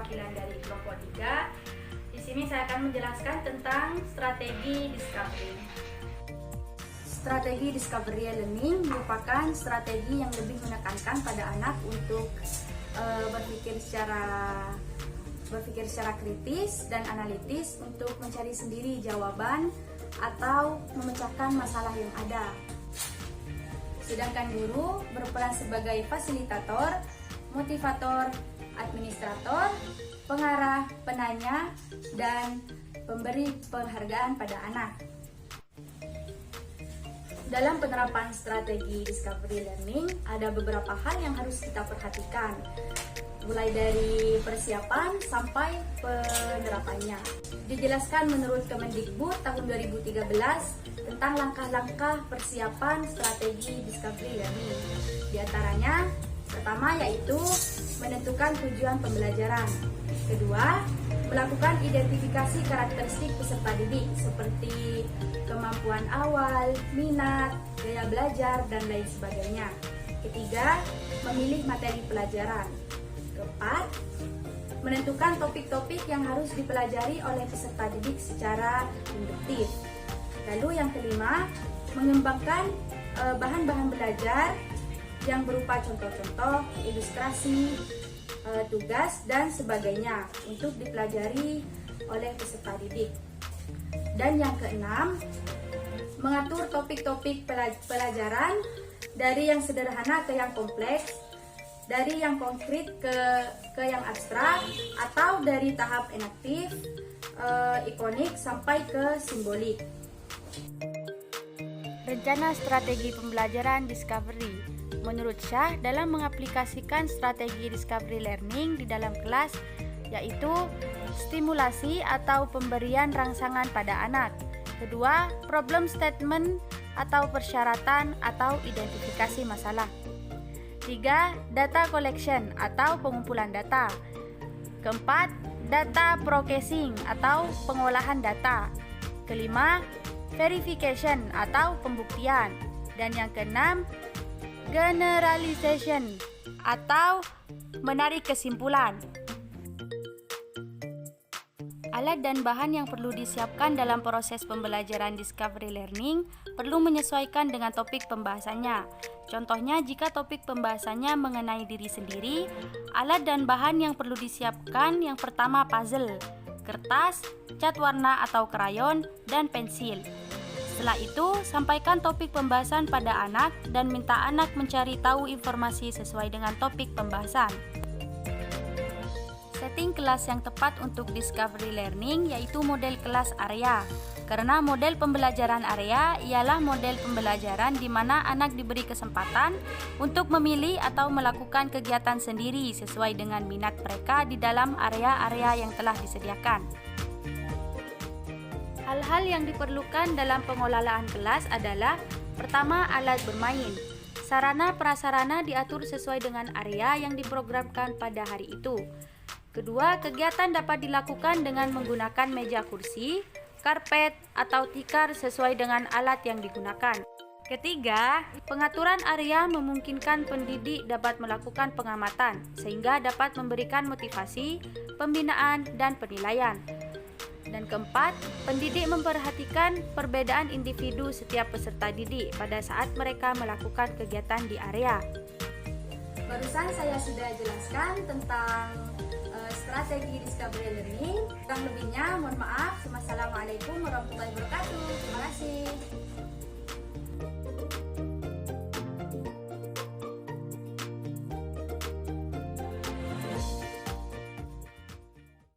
perwakilan dari kelompok 3. Di sini saya akan menjelaskan tentang strategi discovery. Strategi discovery learning merupakan strategi yang lebih menekankan pada anak untuk berpikir secara kritis dan analitis untuk mencari sendiri jawaban atau memecahkan masalah yang ada. Sedangkan guru berperan sebagai fasilitator, motivator, administrator, pengarah, penanya, dan pemberi penghargaan pada anak. Dalam penerapan strategi discovery learning, ada beberapa hal yang harus kita perhatikan, mulai dari persiapan sampai penerapannya. Dijelaskan menurut Kemendikbud tahun 2013 tentang langkah-langkah persiapan strategi discovery learning. Di antaranya, pertama yaitu menentukan tujuan pembelajaran. Kedua, melakukan identifikasi karakteristik peserta didik seperti kemampuan awal, minat, gaya belajar, dan lain sebagainya. Ketiga, memilih materi pelajaran. Keempat, menentukan topik-topik yang harus dipelajari oleh peserta didik secara induktif. Lalu yang kelima, mengembangkan bahan-bahan belajar yang berupa contoh-contoh, ilustrasi, tugas, dan sebagainya untuk dipelajari oleh peserta didik. Dan yang keenam, mengatur topik-topik pelajaran dari yang sederhana ke yang kompleks, dari yang konkret ke yang abstrak, atau dari tahap enaktif, ikonik, sampai ke simbolik. Rencana strategi pembelajaran discovery. Menurut Syah, dalam mengaplikasikan strategi discovery learning di dalam kelas, yaitu stimulasi atau pemberian rangsangan pada anak. Kedua, problem statement atau persyaratan atau identifikasi masalah. Tiga, data collection atau pengumpulan data. Keempat, data processing atau pengolahan data. Kelima, verification atau pembuktian. Dan yang keenam, generalization atau menarik kesimpulan. Alat dan bahan yang perlu disiapkan dalam proses pembelajaran discovery learning perlu menyesuaikan dengan topik pembahasannya. Contohnya, jika topik pembahasannya mengenai diri sendiri, alat dan bahan yang perlu disiapkan yang pertama puzzle, kertas, cat warna atau krayon, dan pensil. Setelah itu, sampaikan topik pembahasan pada anak dan minta anak mencari tahu informasi sesuai dengan topik pembahasan. Setting kelas yang tepat untuk discovery learning yaitu model kelas area. Karena model pembelajaran area ialah model pembelajaran di mana anak diberi kesempatan untuk memilih atau melakukan kegiatan sendiri sesuai dengan minat mereka di dalam area-area yang telah disediakan. Hal-hal yang diperlukan dalam pengelolaan kelas adalah: pertama, alat bermain. Sarana prasarana diatur sesuai dengan area yang diprogramkan pada hari itu. Kedua, kegiatan dapat dilakukan dengan menggunakan meja kursi, karpet, atau tikar sesuai dengan alat yang digunakan. Ketiga, pengaturan area memungkinkan pendidik dapat melakukan pengamatan sehingga dapat memberikan motivasi, pembinaan, dan penilaian. Dan keempat, pendidik memperhatikan perbedaan individu setiap peserta didik pada saat mereka melakukan kegiatan di area. Barusan saya sudah jelaskan tentang strategi discovery learning. Kurang lebihnya mohon maaf. Wassalamualaikum warahmatullahi wabarakatuh. Terima kasih.